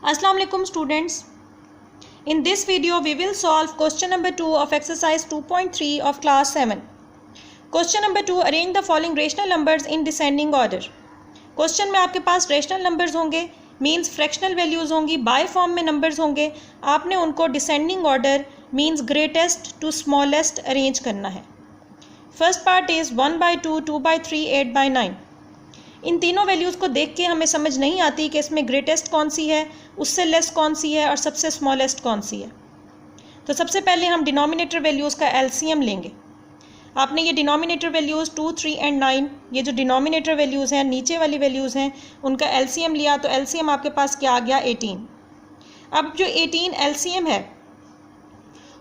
Assalamu alaikum students. In this video we will solve question number 2 of exercise 2.3 of class 7. Question number 2, arrange the following rational numbers in descending order. Question में आपके पास rational numbers होंगे, means fractional values होंगी, by form में numbers होंगे. आपने उनको descending order means greatest to smallest arrange करना है. First part is 1/2, 2/3, 8/9. इन तीनों वैल्यूज़ को देख के हमें समझ नहीं आती कि इसमें ग्रेटेस्ट कौन सी है, उससे लेस कौन सी है और सबसे स्मॉलेस्ट कौन सी है. तो सबसे पहले हम डिनोमिनेटर वैल्यूज़ का एलसीएम लेंगे. आपने ये डिनोमिनेटर वैल्यूज़ 2, 3 एंड 9, ये जो डिनोमिनेटर वैल्यूज़ हैं, नीचे वाली वैल्यूज़ हैं, उनका एलसीएम लिया तो एलसीएम आपके पास क्या आ गया, 18. अब जो 18 एलसीएम है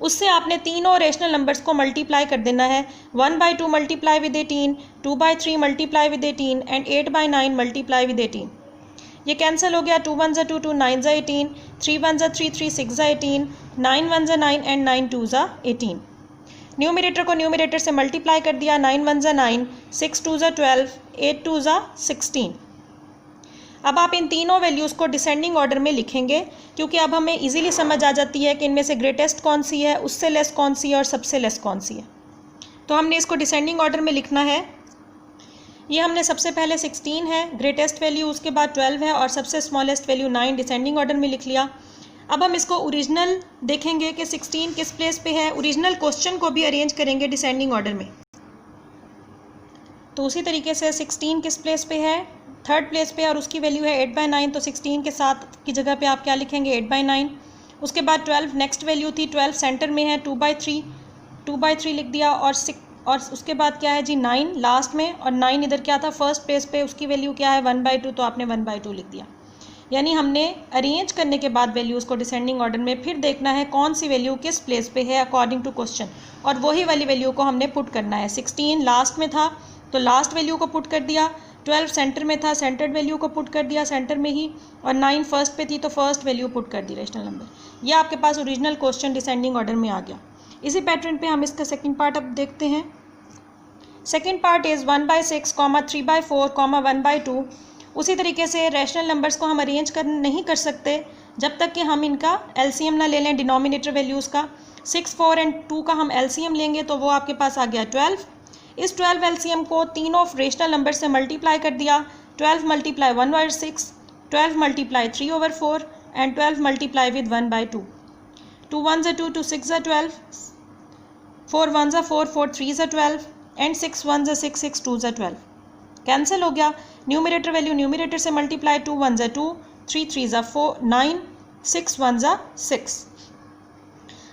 उससे आपने तीनों रेशनल नंबर्स को मल्टीप्लाई कर देना है. 1/2 multiply with 18, 2/3 multiply with 18 and 8/9 multiply with 18. ये कैंसिल हो गया. 2 1 2 2 9 18, 3 1 3 3 6 18, 9 1 9 एंड 9 2 18. न्यूमरेटर को न्यूमरेटर से मल्टीप्लाई कर दिया. 9 1 9, 6 2 12, 8 2 16. अब आप इन तीनों वैल्यूज़ को डिसेंडिंग ऑर्डर में लिखेंगे क्योंकि अब हमें इजीली समझ आ जाती है कि इनमें से ग्रेटेस्ट कौन सी है, उससे लेस कौन सी है और सबसे लेस कौन सी है. तो हमने इसको डिसेंडिंग ऑर्डर में लिखना है. ये हमने सबसे पहले 16 है ग्रेटेस्ट वैल्यू, उसके बाद 12 है और सबसे स्मॉलेस्ट वैल्यू 9 डिसेंडिंग ऑर्डर में लिख लिया. अब हम इसको ओरिजिनल देखेंगे कि 16 किस प्लेस पे है. ओरिजिनल क्वेश्चन को भी अरेंज करेंगे डिसेंडिंग ऑर्डर में. तो उसी तरीके से 16 किस प्लेस पे है, थर्ड प्लेस पे, और उसकी वैल्यू है 8/9. तो 16 के साथ की जगह पे आप क्या लिखेंगे, 8/9. उसके बाद 12 नेक्स्ट वैल्यू थी, 12 सेंटर में है, 2/3 लिख दिया. और उसके बाद क्या है जी, 9 लास्ट में, और 9 इधर क्या था, फर्स्ट प्लेस पे, उसकी वैल्यू क्या है, 1/2. तो आपने 1/2 लिख दिया. यानी हमने अरेंज करने के बाद वैल्यूज़ को डिसेंडिंग ऑर्डर में फिर देखना है कौन सी वैल्यू किस प्लेस पे है अकॉर्डिंग टू क्वेश्चन, और वही वाली वैल्यू को हमने पुट करना है. 16 लास्ट में था तो लास्ट वैल्यू को पुट कर दिया. 12 सेंटर में था, सेंटर्ड वैल्यू को पुट कर दिया सेंटर में ही, और 9 फर्स्ट पे थी तो फर्स्ट वैल्यू पुट कर दी रेशनल नंबर. ये आपके पास ओरिजिनल क्वेश्चन डिसेंडिंग ऑर्डर में आ गया. इसी पैटर्न पे हम इसका सेकंड पार्ट अब देखते हैं. Second part is 1/6, 3/4, 1/2. उसी तरीके से रैशनल नंबर्स को हम अरेंज नहीं कर सकते जब तक कि हम इनका एलसीएम ना ले लें डिनोमिनेटर वैल्यूज़ का. 6, 4 एंड 2 का हम एलसीएम लेंगे तो वो आपके पास आ गया 12. इस 12 एलसीएम को तीनों रेशनल नंबर से मल्टीप्लाई कर दिया. 12 multiply 1/6, 12 multiply 3/4 and 12 multiply with 1/2. 2 1 2, 2 6 12, 4 1 4, 4 3 12 and 6 1 6, 6 2 12. Cancel हो गया. न्यूमरेटर वैल्यू न्यूमरेटर से मल्टीप्लाई, 2 1 2, 3 3 4 9, 6 1 6.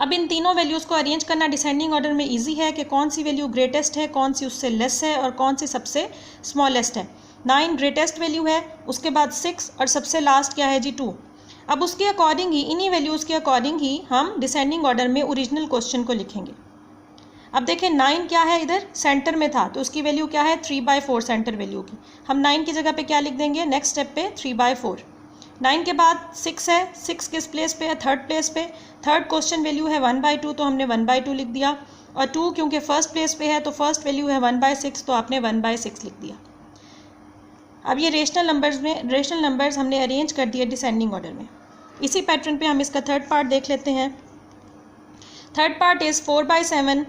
अब इन तीनों वैल्यूज़ को अरेंज करना डिसेंडिंग ऑर्डर में इजी है कि कौन सी वैल्यू ग्रेटेस्ट है, कौन सी उससे लेस है और कौन सी सबसे स्मॉलेस्ट है. 9 ग्रेटेस्ट वैल्यू है, उसके बाद 6 और सबसे लास्ट क्या है जी, 2. अब उसके अकॉर्डिंग ही, इन्हीं वैल्यूज़ के अकॉर्डिंग ही हम डिसेंडिंग ऑर्डर में ओरिजिनल क्वेश्चन को लिखेंगे. अब देखें 9 क्या है, इधर सेंटर में था तो उसकी वैल्यू क्या है, 3/4 सेंटर वैल्यू की. हम 9 की जगह पे क्या लिख देंगे, नेक्स्ट स्टेप पे 3/4. 9 के बाद 6 है, 6 किस प्लेस पे है, थर्ड प्लेस पे. थर्ड क्वेश्चन वैल्यू है 1/2 तो हमने 1/2 लिख दिया. और 2 क्योंकि फर्स्ट प्लेस पे है तो फर्स्ट वैल्यू है 1/6 तो आपने 1/6 लिख दिया. अब ये रेशनल नंबर्स हमने अरेंज कर दिए डिसेंडिंग ऑर्डर में. इसी पैटर्न पे हम इसका थर्ड पार्ट देख लेते हैं. Third part is 4/7,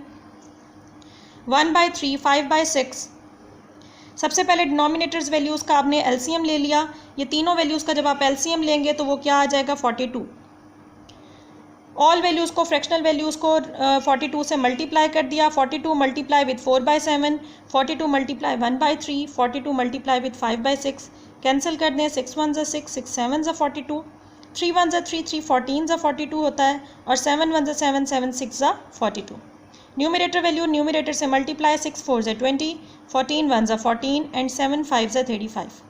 1/3, 5/6. सबसे पहले डिनोमिनेटर्स वैल्यूज़ का आपने एलसीएम ले लिया. ये तीनों वैल्यूज़ का जब आप एलसीएम लेंगे तो वो क्या आ जाएगा, 42. ऑल वैल्यूज़ को, फ्रैक्शनल वैल्यूज़ को 42 से मल्टीप्लाई कर दिया. 42 multiply with 4/7, 42 multiply 1/3, 42 multiply with 5/6. Cancel कर दें. 6 1 6, 6 7 42, 3 1 3 3, 14 42 होता है, और 7 1 7 7 6 42. न्यूमरेटर वैल्यू न्यूमरेटर से मल्टीप्लाई, 6 4 20, 14 1 14 एंड 7 5 35.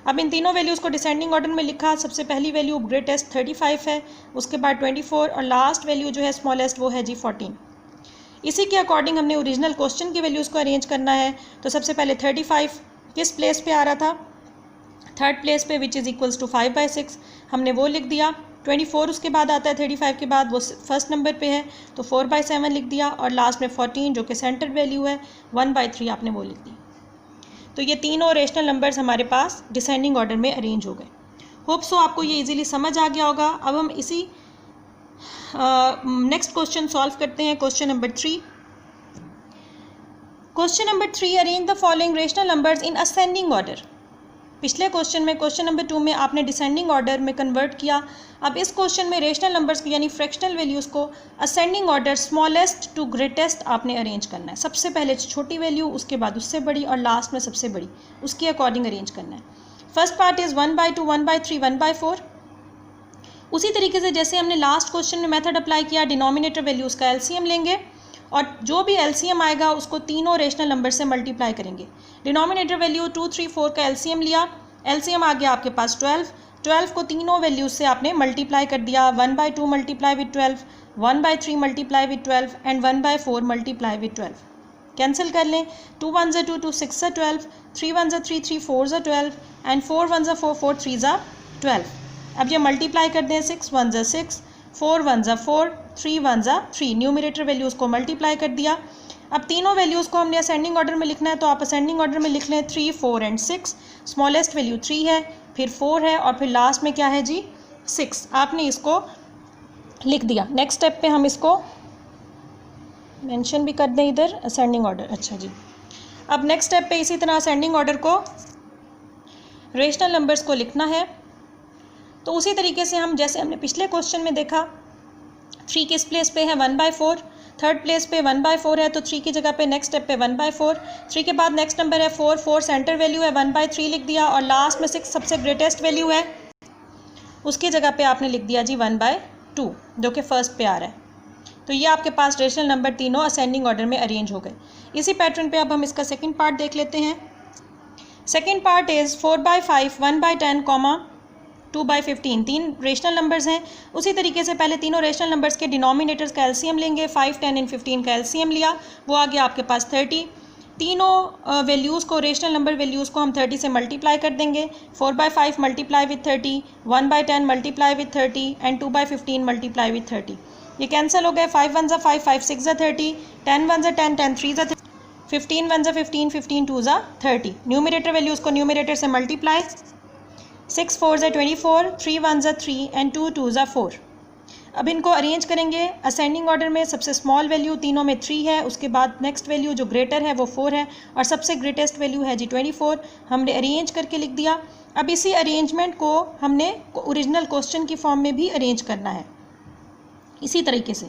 अब इन तीनों वैल्यूज़ को डिसेंडिंग ऑर्डर में लिखा. सबसे पहली वैल्यू ग्रेटेस्ट 35 है, उसके बाद 24 और लास्ट वैल्यू जो है स्मॉलेस्ट वो है जी 14. इसी के अकॉर्डिंग हमने ओरिजिनल क्वेश्चन की वैल्यूज़ को अरेंज करना है. तो सबसे पहले 35 किस प्लेस पे आ रहा था, थर्ड प्लेस पे, विच इज़ इक्वल्स टू 5/6. हमने वो लिख दिया. 24 उसके बाद आता है 35 के बाद, वो फर्स्ट नंबर पे है तो 4/7 लिख दिया. और लास्ट में 14 जो कि सेंटर वैल्यू है 1/3 आपने वो लिख दी. तो ये तीनों रेशनल नंबर्स हमारे पास डिसेंडिंग ऑर्डर में अरेंज हो गए. होप सो आपको ये इजीली समझ आ गया होगा। अब हम इसी नेक्स्ट क्वेश्चन सॉल्व करते हैं। Question number 3। Question number 3, arrange the following rational numbers in ascending order. पिछले क्वेश्चन में, क्वेश्चन नंबर 2 में आपने डिसेंडिंग ऑर्डर में कन्वर्ट किया। अब इस क्वेश्चन में रेशनल नंबर्स को यानी फ्रैक्शनल वैल्यूज़ को ascending order smallest to greatest आपने अरेंज करना है। सबसे पहले छोटी वैल्यू, उसके बाद उससे बड़ी और लास्ट में सबसे बड़ी, उसके अकॉर्डिंग अरेंज करना है। First part is 1/2, 1/3, 1/4। उसी तरीके से जैसे हमने लास्ट क्वेश्चन में मेथड अप्लाई किया, डिनोमिनेटर वैल्यूज़ का एलसीएम लेंगे और जो भी एलसीएम आएगा उसको तीनों रेशनल नंबर से मल्टीप्लाई करेंगे। डिनोमिनेटर वैल्यू 2, 3, 4 का एलसीएम लिया, एलसीएम आ गया आपके पास 12 को तीनों वैल्यूज़ से आपने मल्टीप्लाई कर दिया। 1/2 multiply with 12, 1/3 multiply with 12 and 1/4 multiply with 12। Cancel कर लें, 2 1 2, 2 6 12, 3 1 3, 3 4 12 एंड 4 1 4, 4 3 12। अब ये मल्टीप्लाई कर दें, 6 1 6, 4 1 4, 3 1 3। न्यूमरेटर वैल्यूज़ को मल्टीप्लाई कर दिया। अब तीनों वैल्यूज़ को हमने असेंडिंग ऑर्डर में लिखना है, तो आप असेंडिंग ऑर्डर में लिख लें 3, 4 एंड 6। स्मॉलेस्ट वैल्यू 3 है, फिर 4 है और फिर लास्ट में क्या है जी 6। आपने इसको लिख दिया। नेक्स्ट स्टेप पे हम इसको मेंशन भी कर दें इधर असेंडिंग ऑर्डर। अच्छा जी, अब नेक्स्ट स्टेप पे इसी तरह असेंडिंग ऑर्डर को रेशनल नंबर्स को लिखना है। तो उसी तरीके से हम जैसे हमने पिछले क्वेश्चन में देखा, 3 किस प्लेस पे है 1/4, थर्ड प्लेस पे 1/4 है, तो 3 की जगह पे नेक्स्ट स्टेप पे 1/4। 3 के बाद नेक्स्ट नंबर है 4, 4 सेंटर वैल्यू है, 1/3 लिख दिया और लास्ट में 6 सबसे ग्रेटेस्ट वैल्यू है, उसकी जगह पे आपने लिख दिया जी 1/2 जो कि फर्स्ट पे आ रहा है। तो ये आपके पास रेशनल नंबर तीनों असेंडिंग ऑर्डर में अरेंज हो गए। इसी पैटर्न पे अब हम इसका सेकंड पार्ट देख लेते हैं। Second part is 4/5, 1/10, 2/15। 3 rational numbers हैं। उसी तरीके से पहले तीनों रेशनल नंबर्स के डिनोमिनेटर्स का एलसीएम लेंगे। 5, 10 एंड 15 का एलसीएम लिया, वो आ गया आपके पास 30। तीनों वैल्यूज़ को, रेशनल नंबर वैल्यूज़ को हम 30 से मल्टीप्लाई कर देंगे। 4/5 multiply with 30, 1/10 multiply with 30 and 2/15 multiply with 30। ये कैंसिल हो गए। 5 1 5, 5 6 30, 10 1 10, 10 3 30, 15 1 15, 15 2 30। न्यूमरेटर वैल्यूज़ को न्यूमरेटर से मल्टीप्लाई, 6 4 24, 3 1 3 एंड 2 2 4। अब इनको अरेंज करेंगे असेंडिंग ऑर्डर में। सबसे स्मॉल वैल्यू तीनों में 3 है, उसके बाद नेक्स्ट वैल्यू जो ग्रेटर है वो 4 है और सबसे ग्रेटेस्ट वैल्यू है जी 24। हमने अरेंज करके लिख दिया। अब इसी अरेंजमेंट को हमने ओरिजिनल क्वेश्चन की फॉर्म में भी अरेंज करना है इसी तरीके से।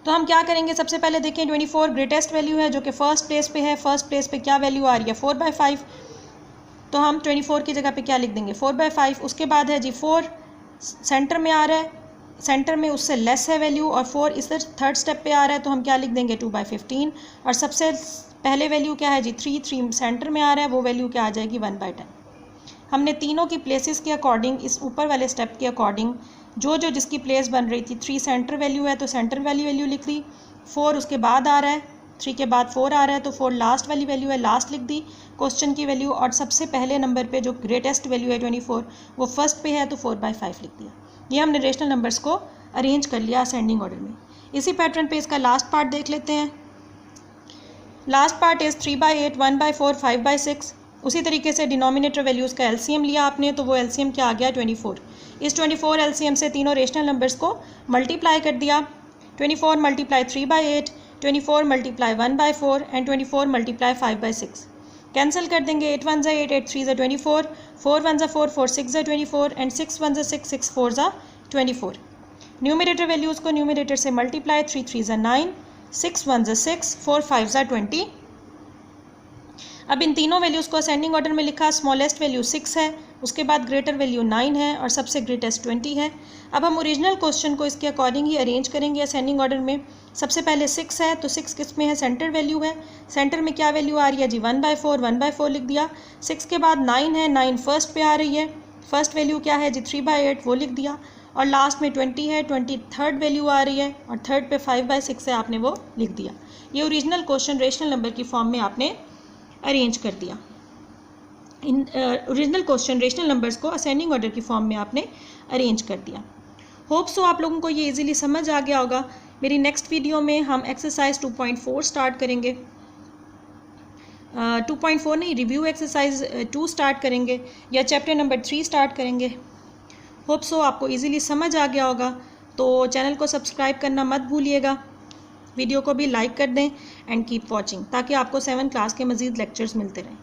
तो हम क्या करेंगे, सबसे पहले देखें 24 ग्रेटेस्ट वैल्यू है जो कि फर्स्ट प्लेस पे है। फर्स्ट प्लेस पे क्या वैल्यू आ रही है 4/5, तो हम 24 की जगह पे क्या लिख देंगे 4/5। उसके बाद है जी 4 सेंटर में आ रहा है, सेंटर में उससे लेस है वैल्यू और 4 इस थर्ड स्टेप पे आ रहा है, तो हम क्या लिख देंगे 2/15। और सबसे पहले वैल्यू क्या है जी 3 सेंटर में आ रहा है, वो वैल्यू क्या आ जाएगी 1/10। हमने तीनों की प्लेसेस के अकॉर्डिंग, इस ऊपर वाले स्टेप के अकॉर्डिंग जो जिसकी प्लेस बन रही थी, 3 सेंटर वैल्यू है तो सेंटर वाली वैल्यू लिख ली। 4 उसके बाद आ रहा है, 3 के बाद 4 आ रहा है तो 4 लास्ट वाली वैल्यू है, लास्ट लिख दी क्वेश्चन की वैल्यू। और सबसे पहले नंबर पे जो ग्रेटेस्ट वैल्यू है 24 वो फर्स्ट पे है, तो 4/5 लिख दिया। ये हमने रेशनल नंबर्स को अरेंज कर लिया असेंडिंग ऑर्डर में। इसी पैटर्न पे इसका लास्ट पार्ट देख लेते हैं। Last part is 3/8, 1/4, 5/6। उसी तरीके से डिनोमिनेटर वैल्यूज़ का एलसीएम लिया आपने, तो वो एलसीएम क्या आ गया 24। इस 24 एलसीएम से तीनों रेशनल नंबर्स को मल्टीप्लाई कर दिया। 24 multiply 3/8, 24 multiply 1/4 and 24 multiply 5/6। Cancel कर देंगे, 8 1 8, 8 3 24, 4 1 4, 4 6 24 एंड 6 1 6, 6 4 24। न्यूमरेटर वैल्यूज़ को न्यूमरेटर से मल्टीप्लाई, 3 3 9, 6 1 6, 4 5 20। अब इन तीनों वैल्यूज़ को असेंडिंग ऑर्डर में लिखा। स्मॉलेस्ट वैल्यू 6 है, उसके बाद ग्रेटर वैल्यू 9 है और सबसे ग्रेटेस्ट 20 है। अब हम ओरिजिनल क्वेश्चन को इसके अकॉर्डिंग ही अरेंज करेंगे असेंडिंग ऑर्डर में। सबसे पहले 6 है, तो 6 किस में है, सेंटर वैल्यू है। सेंटर में क्या वैल्यू आ रही है जी 1/4, 1/4 लिख दिया। 6 के बाद 9 है, 9 फर्स्ट पे आ रही है, फर्स्ट वैल्यू क्या है जी 3/8, वो लिख दिया। और लास्ट में 20 है, 20 थर्ड वैल्यू आ रही है और थर्ड पे 5/6 है, आपने वो लिख दिया। ये ओरिजिनल क्वेश्चन रेशनल नंबर की फॉर्म में आपने अरेंज कर दिया। In original question rational numbers को असेंडिंग ऑर्डर की फॉर्म में आपने अरेंज कर दिया। होप सो आप लोगों को ये इजीली समझ आ गया होगा। मेरी नेक्स्ट वीडियो में हम एक्सरसाइज 2.4 स्टार्ट करेंगे, 2.4 नहीं, रिव्यू एक्सरसाइज 2 स्टार्ट करेंगे या चैप्टर नंबर 3 स्टार्ट करेंगे। होप सो आपको इजीली समझ आ गया होगा। तो चैनल को सब्सक्राइब करना मत भूलिएगा, वीडियो को भी लाइक कर दें एंड कीप वॉचिंग, ताकि आपको 7th क्लास के मज़ीद लेक्चर्स मिलते रहें।